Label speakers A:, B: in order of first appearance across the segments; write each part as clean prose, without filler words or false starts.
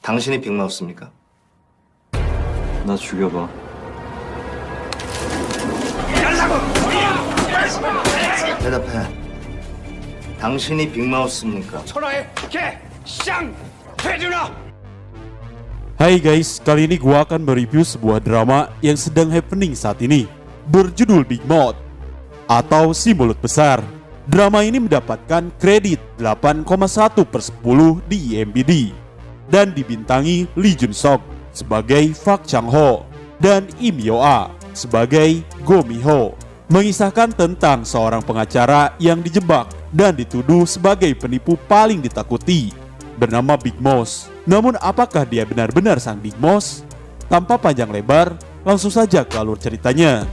A: 당신이 빅마우스입니까?
B: 나 죽여봐.
A: 대답해. 당신이 빅마우스입니까?
C: Hai guys, kali ini gua akan mereview sebuah drama yang sedang happening saat ini, berjudul Big Mouth atau Si Mulut Besar. Drama ini mendapatkan kredit 8,1/10 di IMDb dan dibintangi Lee Jun Sok sebagai Park Chang Ho dan Im Yo Ah sebagai Go Mi Ho, mengisahkan tentang seorang pengacara yang dijebak dan dituduh sebagai penipu paling ditakuti bernama Big Mouse. Namun apakah dia benar-benar sang Big Mouse? Tanpa panjang lebar, langsung saja ke alur ceritanya.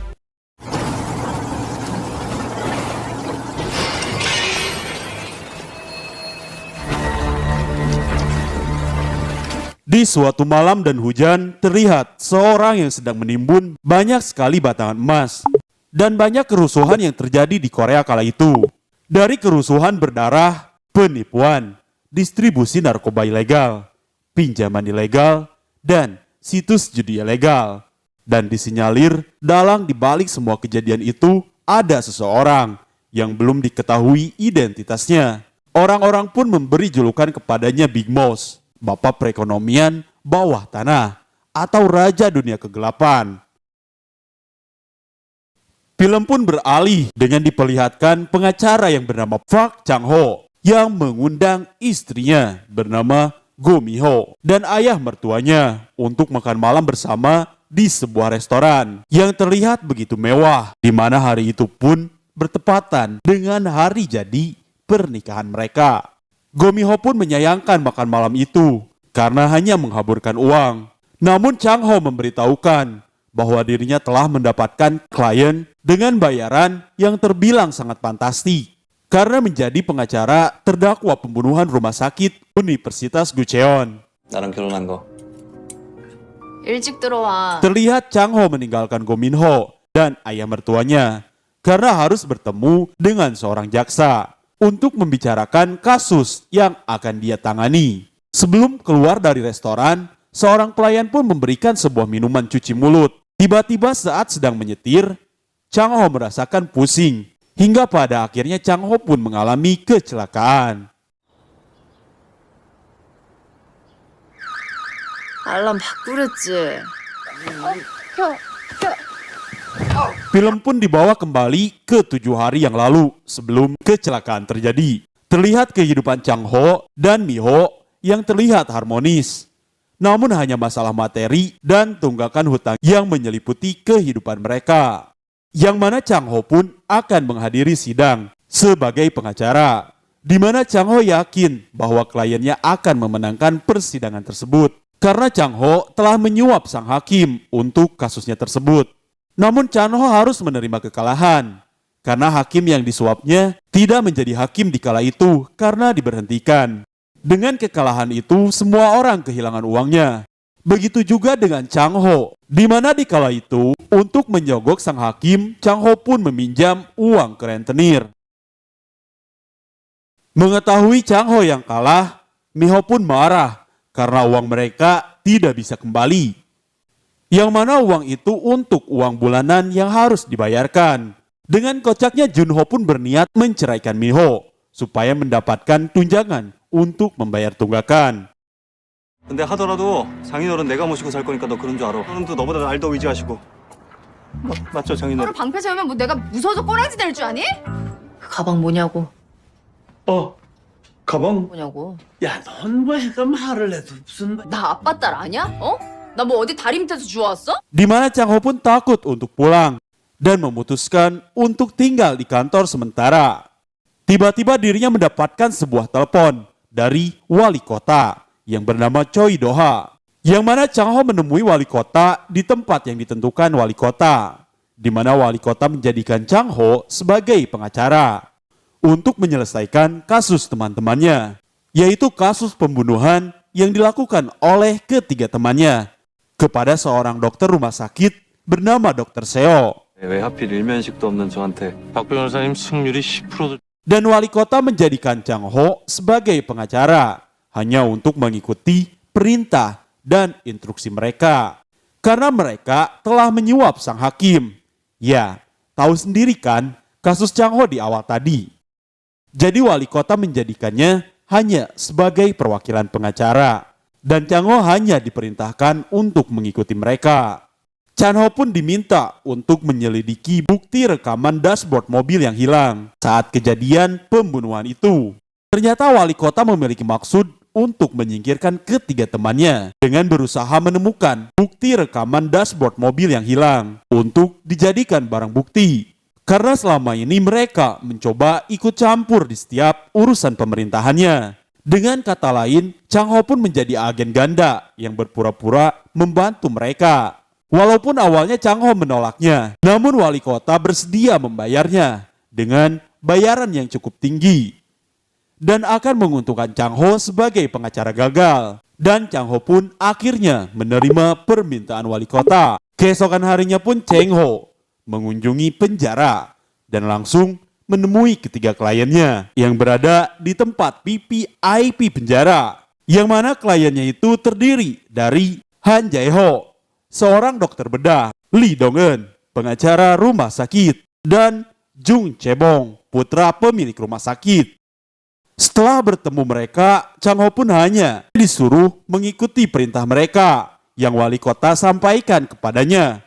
C: Di suatu malam dan hujan, terlihat seorang yang sedang menimbun banyak sekali batangan emas. Dan banyak kerusuhan yang terjadi di Korea kala itu. Dari kerusuhan berdarah, penipuan, distribusi narkoba ilegal, pinjaman ilegal, dan situs judi ilegal. Dan disinyalir dalang dibalik semua kejadian itu ada seseorang yang belum diketahui identitasnya. Orang-orang pun memberi julukan kepadanya Big Mouse, Bapak Perekonomian Bawah Tanah, atau Raja Dunia Kegelapan. Film pun beralih dengan diperlihatkan pengacara yang bernama Park Chang Ho yang mengundang istrinya bernama Go Mi Ho dan ayah mertuanya untuk makan malam bersama di sebuah restoran yang terlihat begitu mewah, di mana hari itu pun bertepatan dengan hari jadi pernikahan mereka. Go Mi Ho pun menyayangkan makan malam itu karena hanya menghaburkan uang. Namun Chang Ho memberitahukan bahwa dirinya telah mendapatkan klien dengan bayaran yang terbilang sangat fantastis karena menjadi pengacara terdakwa pembunuhan rumah sakit Universitas Gucheon.
B: 나랑 결혼한 거.
D: 일찍 들어와.
C: Terlihat Chang Ho meninggalkan Go Min Ho dan ayah mertuanya karena harus bertemu dengan seorang jaksa untuk membicarakan kasus yang akan dia tangani. Sebelum keluar dari restoran, seorang pelayan pun memberikan sebuah minuman cuci mulut. Tiba-tiba saat sedang menyetir, Chang Ho merasakan pusing. Hingga pada akhirnya Chang Ho pun mengalami kecelakaan.
D: 알람 바꾸랬지.
C: Film pun dibawa kembali ke 7 hari yang lalu sebelum kecelakaan terjadi. Terlihat kehidupan Chang Ho dan Mi Ho yang terlihat harmonis. Namun hanya masalah materi dan tunggakan hutang yang menyeliputi kehidupan mereka. Yang mana Chang Ho pun akan menghadiri sidang sebagai pengacara. Di mana Chang Ho yakin bahwa kliennya akan memenangkan persidangan tersebut. Karena Chang Ho telah menyuap sang hakim untuk kasusnya tersebut. Namun Chang Ho harus menerima kekalahan. Karena hakim yang disuapnya tidak menjadi hakim di kala itu karena diberhentikan. Dengan kekalahan itu, semua orang kehilangan uangnya. Begitu juga dengan Chang Ho, di mana di kala itu, untuk menyogok sang hakim, Chang Ho pun meminjam uang ke rentenir. Mengetahui Chang Ho yang kalah, Mi Ho pun marah karena uang mereka tidak bisa kembali. Yang mana uang itu untuk uang bulanan yang harus dibayarkan. Dengan kocaknya Jun Ho pun berniat menceraikan Mi Ho supaya mendapatkan tunjangan untuk membayar tunggakan.
B: 근데 하더라도 장인어른 내가 모시고 살 거니까 너 그런 줄 알아. 어른도 너보다 날 더 의지하시고. 맞죠 장인어른?
D: 서로 방패 세우면 뭐 내가 무서워서 꼬라지 될 줄 아니? 그 가방 뭐냐고.
E: 가방?
D: 뭐냐고.
E: 야, 넌 뭐 해가 말을 해도 무슨
D: 나 아빠 딸 아니야? 어? 나 뭐 어디 다리 밑에서 주워왔어?
C: Di mana Chang Ho pun takut untuk pulang dan memutuskan untuk tinggal di kantor sementara. Tiba-tiba dirinya mendapatkan sebuah telepon dari wali kota yang bernama Choi Do-ha. Yang mana Chang Ho menemui wali kota di tempat yang ditentukan wali kota. Di mana wali kota menjadikan Chang Ho sebagai pengacara untuk menyelesaikan kasus teman-temannya. Yaitu kasus pembunuhan yang dilakukan oleh ketiga temannya kepada seorang dokter rumah sakit bernama Dr. Seo.
B: 왜 하필 일면식도 없는 저한테.
F: 박 변호사님 승률이 10%도
C: Dan wali kota menjadikan Chang Ho sebagai pengacara hanya untuk mengikuti perintah dan instruksi mereka. Karena mereka telah menyuap sang hakim. Ya, tahu sendiri kan kasus Chang Ho di awal tadi. Jadi wali kota menjadikannya hanya sebagai perwakilan pengacara. Dan Chang Ho hanya diperintahkan untuk mengikuti mereka. Chan Ho pun diminta untuk menyelidiki bukti rekaman dashboard mobil yang hilang saat kejadian pembunuhan itu. Ternyata wali kota memiliki maksud untuk menyingkirkan ketiga temannya dengan berusaha menemukan bukti rekaman dashboard mobil yang hilang untuk dijadikan barang bukti. Karena selama ini mereka mencoba ikut campur di setiap urusan pemerintahannya. Dengan kata lain, Chang Ho pun menjadi agen ganda yang berpura-pura membantu mereka. Walaupun awalnya Chang Ho menolaknya, namun wali kota bersedia membayarnya dengan bayaran yang cukup tinggi. Dan akan menguntungkan Chang Ho sebagai pengacara gagal. Dan Chang Ho pun akhirnya menerima permintaan wali kota. Keesokan harinya pun Chang Ho mengunjungi penjara dan langsung menemui ketiga kliennya yang berada di tempat VIP penjara. Yang mana kliennya itu terdiri dari Han Jae Ho, seorang dokter bedah, Lee Dong Eun, pengacara rumah sakit, dan Jung Chebong, putra pemilik rumah sakit. Setelah bertemu mereka, Chang Ho pun hanya disuruh mengikuti perintah mereka yang wali kota sampaikan kepadanya.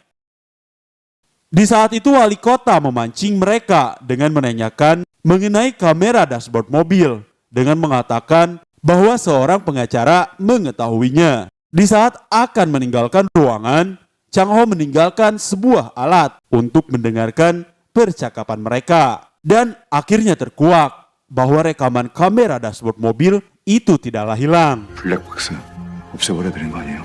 C: Di saat itu wali kota memancing mereka dengan menanyakan mengenai kamera dashboard mobil dengan mengatakan bahwa seorang pengacara mengetahuinya. Di saat akan meninggalkan ruangan, Chang Ho meninggalkan sebuah alat untuk mendengarkan percakapan mereka. Dan akhirnya terkuak bahwa rekaman kamera dashboard mobil itu tidaklah hilang.
G: 블랙박스 없애버려야 되는 거 아니에요?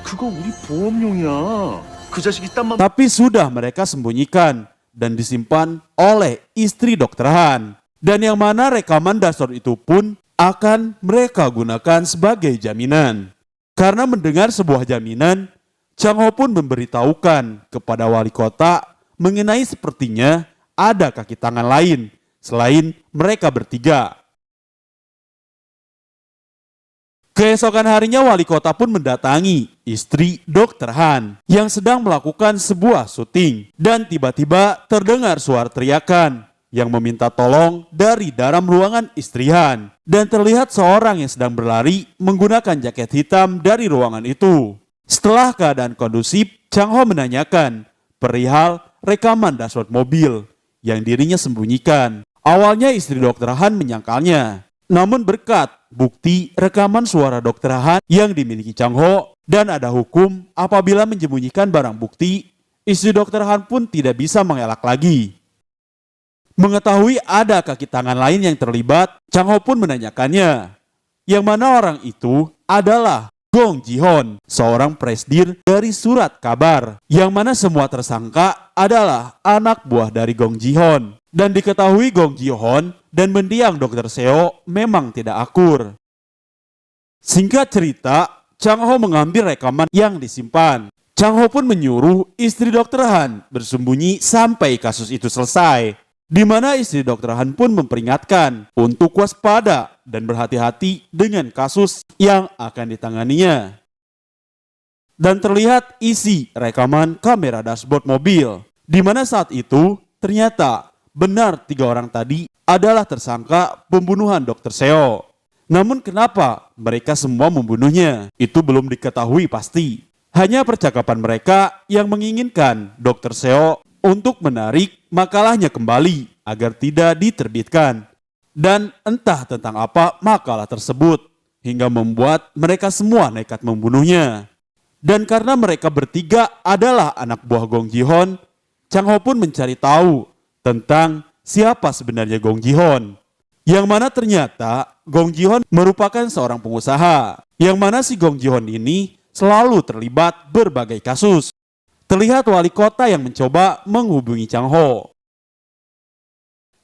E: 그거 우리 보험용이야. 그 자식이 딴만
C: Tapi sudah mereka sembunyikan dan disimpan oleh istri Dr. Han. Dan yang mana rekaman dashboard itu pun akan mereka gunakan sebagai jaminan. Karena mendengar sebuah jaminan, Chang Ho pun memberitahukan kepada wali kota mengenai sepertinya ada kaki tangan lain selain mereka bertiga. Keesokan harinya wali kota pun mendatangi istri Dr. Han yang sedang melakukan sebuah syuting. Dan tiba-tiba terdengar suara teriakan yang meminta tolong dari dalam ruangan istri Han. Dan terlihat seorang yang sedang berlari menggunakan jaket hitam dari ruangan itu. Setelah keadaan kondusif, Chang Ho menanyakan perihal rekaman dashboard mobil yang dirinya sembunyikan. Awalnya istri Dr. Han menyangkalnya. Namun berkat bukti rekaman suara Dr. Han yang dimiliki Chang Ho dan ada hukum apabila menyembunyikan barang bukti, istri Dr. Han pun tidak bisa mengelak lagi. Mengetahui ada kaki tangan lain yang terlibat, Chang Ho pun menanyakannya. Yang mana orang itu adalah Gong Ji-hon, seorang presdir dari surat kabar. Yang mana semua tersangka adalah anak buah dari Gong Ji-hon. Dan diketahui Gong Ji-hon dan mendiang Dr. Seo memang tidak akur. Singkat cerita, Chang Ho mengambil rekaman yang disimpan. Chang Ho pun menyuruh istri Dr. Han bersembunyi sampai kasus itu selesai. Di mana istri Dr. Han pun memperingatkan untuk waspada dan berhati-hati dengan kasus yang akan ditanganinya. Dan terlihat isi rekaman kamera dashboard mobil. Di mana saat itu ternyata benar 3 orang tadi adalah tersangka pembunuhan Dr. Seo. Namun kenapa mereka semua membunuhnya? Itu belum diketahui pasti. Hanya percakapan mereka yang menginginkan Dr. Seo untuk menarik makalahnya kembali agar tidak diterbitkan. Dan entah tentang apa makalah tersebut hingga membuat mereka semua nekat membunuhnya. Dan karena mereka bertiga adalah anak buah Gong Ji-hon, Chang Ho pun mencari tahu tentang siapa sebenarnya Gong Ji-hon. Yang mana ternyata Gong Ji-hon merupakan seorang pengusaha. Yang mana si Gong Ji-hon ini selalu terlibat berbagai kasus. Terlihat wali kota yang mencoba menghubungi Chang Ho.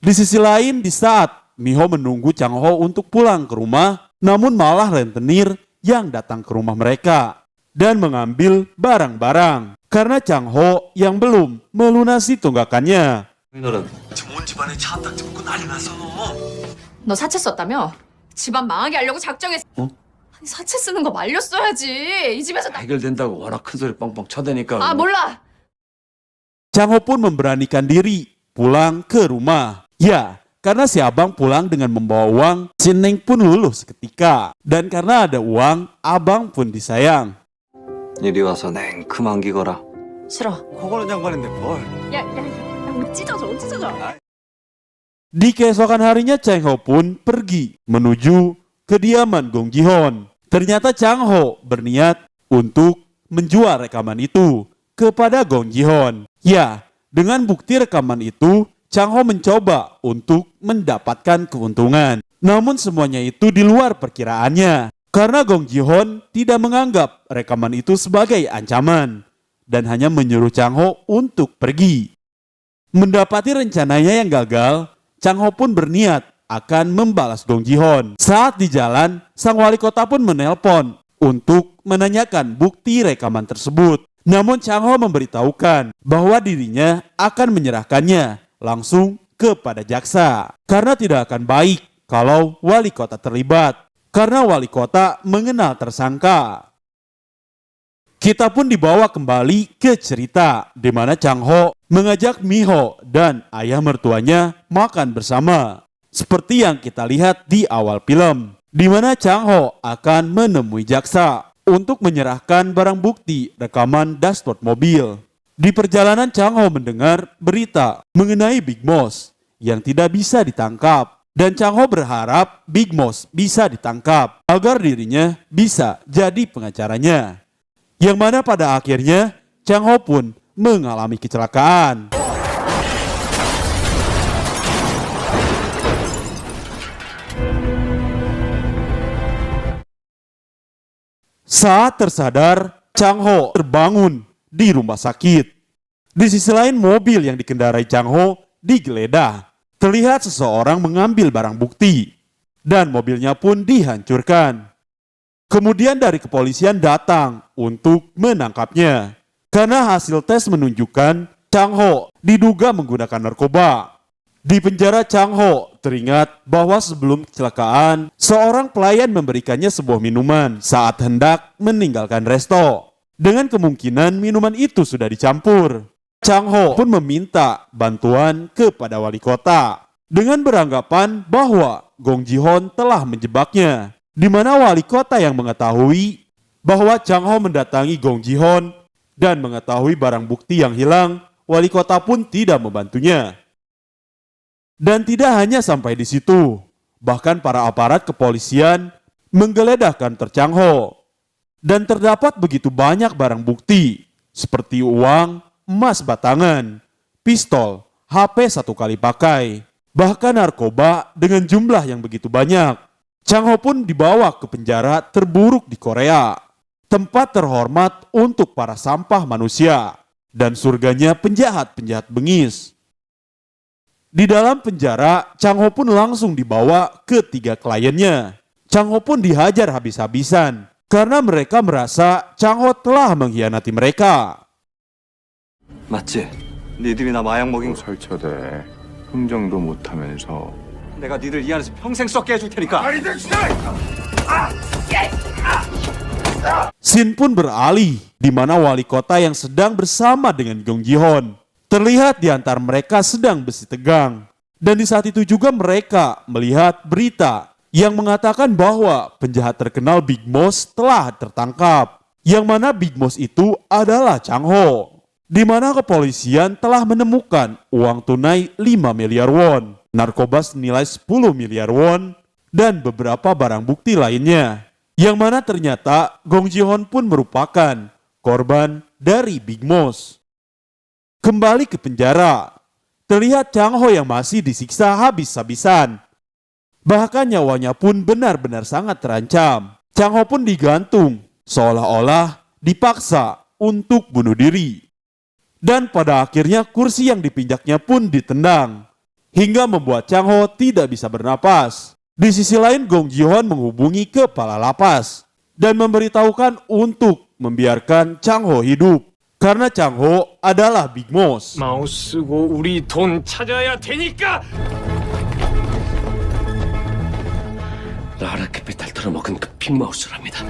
C: Di sisi lain, di saat Mi-ho menunggu Chang Ho untuk pulang ke rumah, namun malah rentenir yang datang ke rumah mereka dan mengambil barang-barang karena Chang Ho yang belum melunasi tunggakannya.
E: 지금 온 집안에 차 한 닦지 먹고 난리 났어 너.
D: 너 사채 썼다며? 집안 망하게 하려고 작정했어. 사채 쓰는 거 말렸어야지. 이 집에서
E: 해결된다고 워낙 큰 소리 뻥뻥 쳐대니까.
D: 몰라.
C: Chang Ho pun memberanikan diri pulang ke rumah. Ya, karena si abang pulang dengan membawa uang, si Neng pun luluh seketika. Dan karena ada uang, abang pun disayang.
B: 이리 와서 냉큼 안기거라.
D: 싫어.
B: 허거는 양반인데 뭘.
D: 옷 찢어져, 옷 찢어져.
C: Di keesokan harinya Chang Ho pun pergi menuju kediaman Gong Ji-hon. Ternyata Chang Ho berniat untuk menjual rekaman itu kepada Gong Ji-hon. Ya, dengan bukti rekaman itu, Chang Ho mencoba untuk mendapatkan keuntungan. Namun semuanya itu di luar perkiraannya. Karena Gong Ji-hon tidak menganggap rekaman itu sebagai ancaman. Dan hanya menyuruh Chang Ho untuk pergi. Mendapati rencananya yang gagal, Chang Ho pun berniat akan membalas Gong Ji-hon. Saat di jalan, sang wali kota pun menelpon untuk menanyakan bukti rekaman tersebut. Namun Chang Ho memberitahukan bahwa dirinya akan menyerahkannya langsung kepada jaksa. Karena tidak akan baik kalau wali kota terlibat. Karena wali kota mengenal tersangka. Kita pun dibawa kembali ke cerita di mana Chang Ho mengajak Mi-ho dan ayah mertuanya makan bersama. Seperti yang kita lihat di awal film, di mana Chang Ho akan menemui jaksa untuk menyerahkan barang bukti rekaman dashboard mobil. Di perjalanan Chang Ho mendengar berita mengenai Big Moss yang tidak bisa ditangkap. Dan Chang Ho berharap Big Moss bisa ditangkap agar dirinya bisa jadi pengacaranya. Yang mana pada akhirnya Chang Ho pun mengalami kecelakaan. Saat tersadar, Chang Ho terbangun di rumah sakit. Di sisi lain, mobil yang dikendarai Chang Ho digeledah. Terlihat seseorang mengambil barang bukti dan mobilnya pun dihancurkan. Kemudian dari kepolisian datang untuk menangkapnya. Karena hasil tes menunjukkan Chang Ho diduga menggunakan narkoba. Di penjara Chang Ho teringat bahwa sebelum kecelakaan, seorang pelayan memberikannya sebuah minuman saat hendak meninggalkan resto. Dengan kemungkinan minuman itu sudah dicampur. Chang Ho pun meminta bantuan kepada wali kota. Dengan beranggapan bahwa Gong Ji-hon telah menjebaknya. Di mana wali kota yang mengetahui bahwa Chang Ho mendatangi Gong Ji-hon dan mengetahui barang bukti yang hilang, wali kota pun tidak membantunya. Dan tidak hanya sampai di situ, bahkan para aparat kepolisian menggeledah kantor Chang Ho. Dan terdapat begitu banyak barang bukti, seperti uang, emas batangan, pistol, HP 1 kali pakai, bahkan narkoba dengan jumlah yang begitu banyak. Chang Ho pun dibawa ke penjara terburuk di Korea, tempat terhormat untuk para sampah manusia, dan surganya penjahat-penjahat bengis. Di dalam penjara, Chang Ho pun langsung dibawa ke 3 kliennya. Chang Ho pun dihajar habis-habisan karena mereka merasa Chang Ho telah mengkhianati mereka.
B: 맞지? 니들이 나 마약 먹인 거.
G: 설쳐대 흥정도 못하면서
B: 내가 니들 이 안에서 평생 썩게 해줄 테니까.
C: Scene pun beralih di mana wali kota yang sedang bersama dengan Gong Ji-hon. Terlihat di antara mereka sedang bersih tegang. Dan di saat itu juga mereka melihat berita yang mengatakan bahwa penjahat terkenal Big Moss telah tertangkap. Yang mana Big Moss itu adalah Chang Ho. Di mana kepolisian telah menemukan uang tunai 5 miliar won, narkoba senilai 10 miliar won, dan beberapa barang bukti lainnya. Yang mana ternyata Gong Ji-hon pun merupakan korban dari Big Moss. Kembali ke penjara, terlihat Chang Ho yang masih disiksa habis-habisan. Bahkan nyawanya pun benar-benar sangat terancam. Chang Ho pun digantung, seolah-olah dipaksa untuk bunuh diri. Dan pada akhirnya kursi yang dipinjaknya pun ditendang, hingga membuat Chang Ho tidak bisa bernapas. Di sisi lain, Gong Ji-hon menghubungi kepala lapas dan memberitahukan untuk membiarkan Chang Ho hidup. Karena Chang Ho adalah Big Moss.
F: 마우 쓰고 우리 돈 찾아야 되니까.
H: 라라 캐피탈 털어먹은 그 빅마우스랍니다.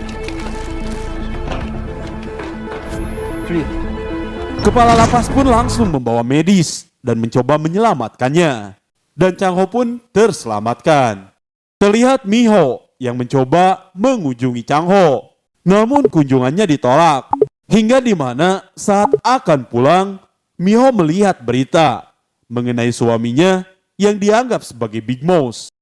C: Kepala lapas pun langsung membawa medis dan mencoba menyelamatkannya. Dan Chang Ho pun terselamatkan. Terlihat Miho yang mencoba mengunjungi Chang Ho. Namun kunjungannya ditolak. Hingga di mana saat akan pulang, Miho melihat berita mengenai suaminya yang dianggap sebagai Big Mouse.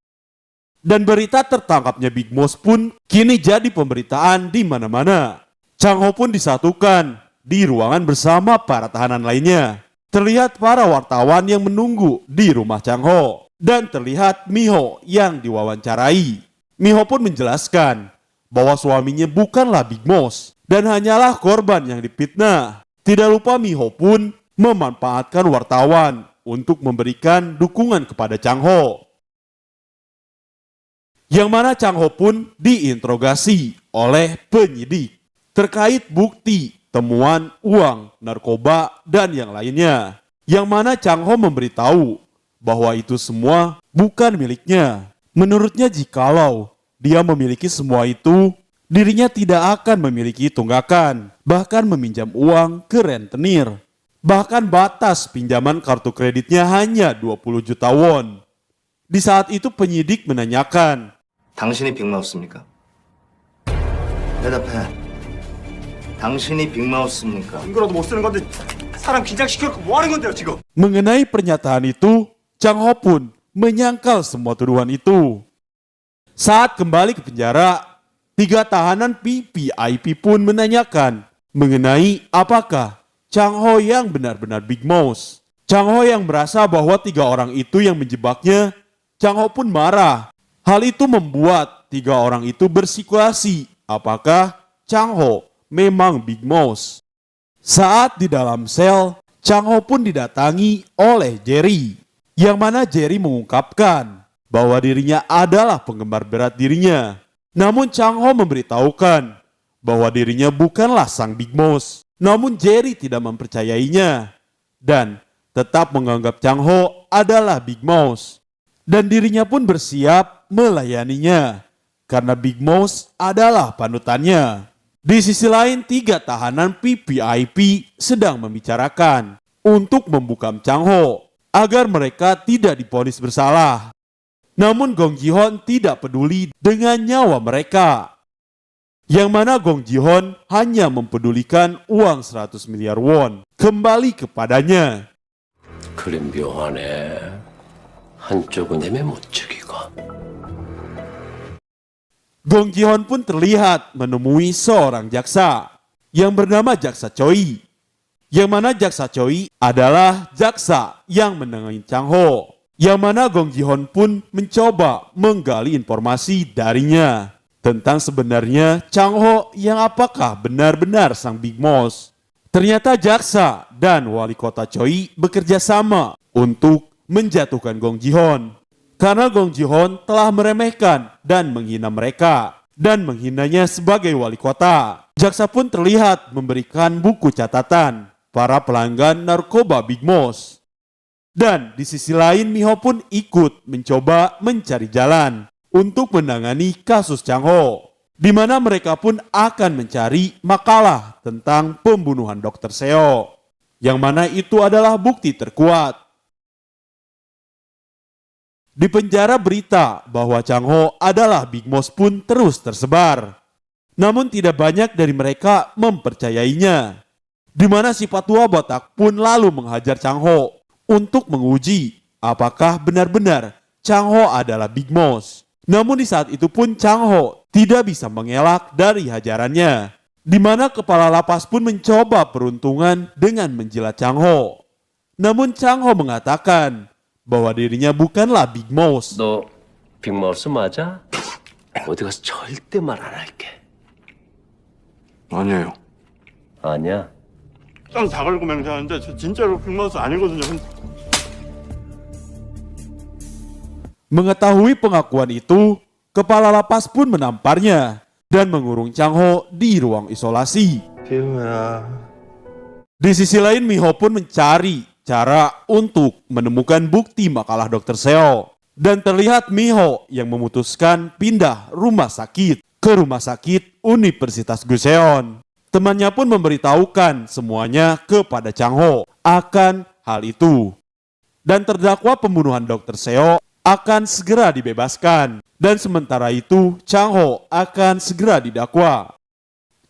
C: Dan berita tertangkapnya Big Mouse pun kini jadi pemberitaan di mana-mana. Chang Ho pun disatukan di ruangan bersama para tahanan lainnya. Terlihat para wartawan yang menunggu di rumah Chang Ho. Dan terlihat Miho yang diwawancarai. Miho pun menjelaskan bahwa suaminya bukanlah Big Mouse dan hanyalah korban yang difitnah. Tidak lupa Miho pun memanfaatkan wartawan untuk memberikan dukungan kepada Chang Ho. Yang mana Chang Ho pun diinterogasi oleh penyidik terkait bukti, temuan uang, narkoba, dan yang lainnya. Yang mana Chang Ho memberitahu bahwa itu semua bukan miliknya. Menurutnya jikalau dia memiliki semua itu, dirinya tidak akan memiliki tunggakan, bahkan meminjam uang ke rentenir. Bahkan batas pinjaman kartu kreditnya hanya 20 juta won. Di saat itu penyidik menanyakan,
A: 당신이 빅마우스입니까? 대답해. 당신이 빅마우스입니까?
B: 이거라도 못 쓰는 건데 사람 긴장시켜놓고 뭐 하는 건데요 지금?
C: mengenai pernyataan itu, Chang Ho pun menyangkal semua tuduhan itu. Saat kembali ke penjara, 3 tahanan PPIP pun menanyakan mengenai apakah Chang Ho yang benar-benar Big Mouse. Chang Ho yang merasa bahwa 3 orang itu yang menjebaknya, Chang Ho pun marah. Hal itu membuat 3 orang itu berspekulasi apakah Chang Ho memang Big Mouse. Saat di dalam sel, Chang Ho pun didatangi oleh Jerry. Yang mana Jerry mengungkapkan bahwa dirinya adalah penggemar berat dirinya. Namun Chang Ho memberitahukan bahwa dirinya bukanlah sang Big Mouse. Namun Jerry tidak mempercayainya dan tetap menganggap Chang Ho adalah Big Mouse. Dan dirinya pun bersiap melayaninya karena Big Mouse adalah panutannya. Di sisi lain 3 tahanan PPIP sedang membicarakan untuk membungkam Chang Ho agar mereka tidak divonis bersalah. Namun Gong Ji-hon tidak peduli dengan nyawa mereka. Yang mana Gong Ji-hon hanya mempedulikan uang 100 miliar won kembali kepadanya.
H: 그래 묘하네. 한쪽은 내면 못 죽이고.
C: Gong Ji-hon pun terlihat menemui seorang jaksa yang bernama Jaksa Choi. Yang mana Jaksa Choi adalah jaksa yang menangani Chang Ho. Yang mana Gong Ji-hon pun mencoba menggali informasi darinya tentang sebenarnya Chang Ho yang apakah benar-benar sang Big Mouse. Ternyata jaksa dan wali kota Choi bekerja sama untuk menjatuhkan Gong Ji-hon. Karena Gong Ji-hon telah meremehkan dan menghina mereka dan menghinanya sebagai wali kota. Jaksa pun terlihat memberikan buku catatan para pelanggan narkoba Big Mouse. Dan di sisi lain Miho pun ikut mencoba mencari jalan untuk menangani kasus Chang Ho. Di mana mereka pun akan mencari makalah tentang pembunuhan Dr. Seo. Yang mana itu adalah bukti terkuat. Di penjara berita bahwa Chang Ho adalah Big Mouse pun terus tersebar. Namun tidak banyak dari mereka mempercayainya. Di mana si Patua Batak pun lalu menghajar Chang Ho untuk menguji apakah benar-benar Chang Ho adalah Big Mouse. Namun di saat itu pun Chang Ho tidak bisa mengelak dari hajarannya. Di mana kepala lapas pun mencoba peruntungan dengan menjilat Chang Ho. Namun Chang Ho mengatakan bahwa dirinya bukanlah Big Mouse.
H: 너 빅마우스 맞아? 어디 가서 절대 말 안 할게.
G: 아니에요.
H: 아니야.
B: 짱 다 걸고 맹세하는데 저 진짜로 빅마우스 아니거든요.
C: Mengetahui pengakuan itu, kepala lapas pun menamparnya dan mengurung Chang Ho di ruang isolasi. Di sisi lain Miho pun mencari cara untuk menemukan bukti makalah Dr. Seo. Dan terlihat Miho yang memutuskan pindah rumah sakit ke rumah sakit Universitas Guseon. Temannya pun memberitahukan semuanya kepada Chang Ho akan hal itu. Dan terdakwa pembunuhan Dr. Seo akan segera dibebaskan. Dan sementara itu Chang Ho akan segera didakwa.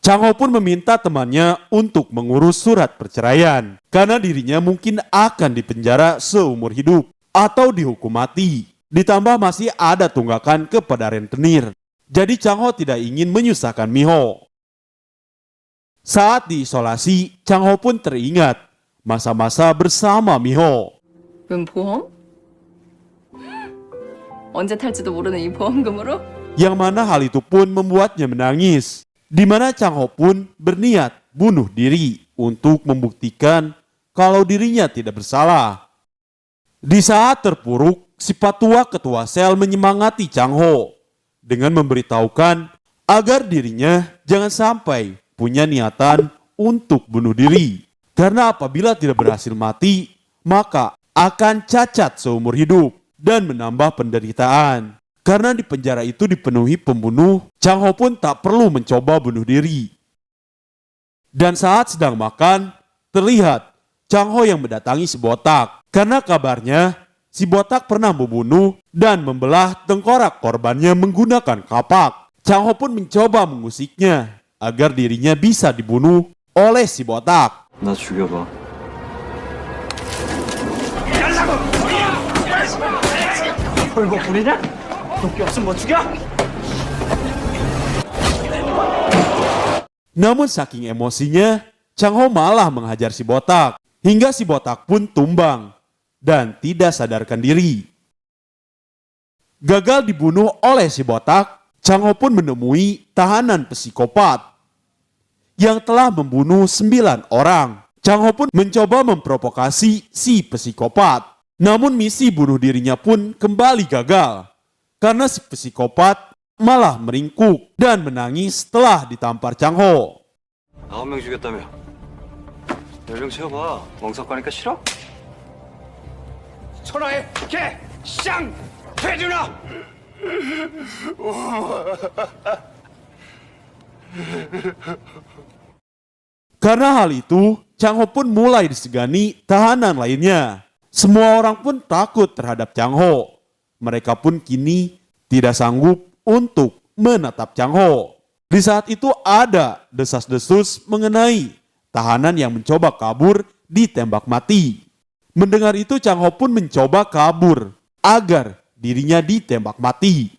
C: Chang Ho pun meminta temannya untuk mengurus surat perceraian karena dirinya mungkin akan dipenjara seumur hidup atau dihukum mati. Ditambah masih ada tunggakan kepada rentenir. Jadi Chang Ho tidak ingin menyusahkan Miho. Saat diisolasi, Chang Ho pun teringat masa-masa bersama Miho.
I: 보험? 언제 탈지도 모르는 이 보험금으로?
C: Yang mana hal itu pun membuatnya menangis. Di mana Chang Ho pun berniat bunuh diri untuk membuktikan kalau dirinya tidak bersalah. Di saat terpuruk, si patua ketua sel menyemangati Chang Ho dengan memberitahukan agar dirinya jangan sampai punya niatan untuk bunuh diri. Karena apabila tidak berhasil mati, maka akan cacat seumur hidup dan menambah penderitaan. Karena di penjara itu dipenuhi pembunuh, Chang Ho pun tak perlu mencoba bunuh diri. Dan saat sedang makan, terlihat Chang Ho yang mendatangi si botak. Karena kabarnya, si botak pernah membunuh dan membelah tengkorak korbannya menggunakan kapak. Chang Ho pun mencoba mengusiknya agar dirinya bisa dibunuh oleh si botak.
B: 나 죽여봐.
C: Namun saking emosinya, Chang Ho malah menghajar si botak. Hingga si botak pun tumbang dan tidak sadarkan diri. Gagal dibunuh oleh si botak, Chang Ho pun menemui tahanan psikopat yang telah membunuh 9 orang. Chang Ho pun mencoba memprovokasi si psikopat. Namun misi bunuh dirinya pun kembali gagal. Karena si psikopat malah meringkuk dan menangis setelah ditampar Chang Ho.
B: 9명 죽였다며. 연령 채워봐. 멍석 가니까 싫어?
E: 천하의 개, 쌍, 대준아!
C: Karena hal itu, Chang Ho pun mulai disegani tahanan lainnya. Semua orang pun takut terhadap Chang Ho. Mereka pun kini tidak sanggup untuk menatap Chang Ho. Di saat itu ada desas-desus mengenai tahanan yang mencoba kabur ditembak mati. Mendengar itu Chang Ho pun mencoba kabur agar dirinya ditembak mati.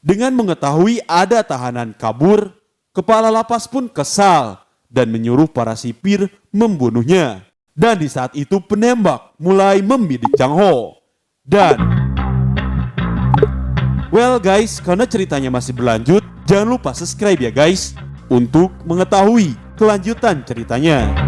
C: Dengan mengetahui ada tahanan kabur, kepala lapas pun kesal dan menyuruh para sipir membunuhnya. Dan di saat itu penembak mulai membidik Chang Ho. Dan well guys, karena ceritanya masih berlanjut, jangan lupa subscribe ya guys untuk mengetahui kelanjutan ceritanya.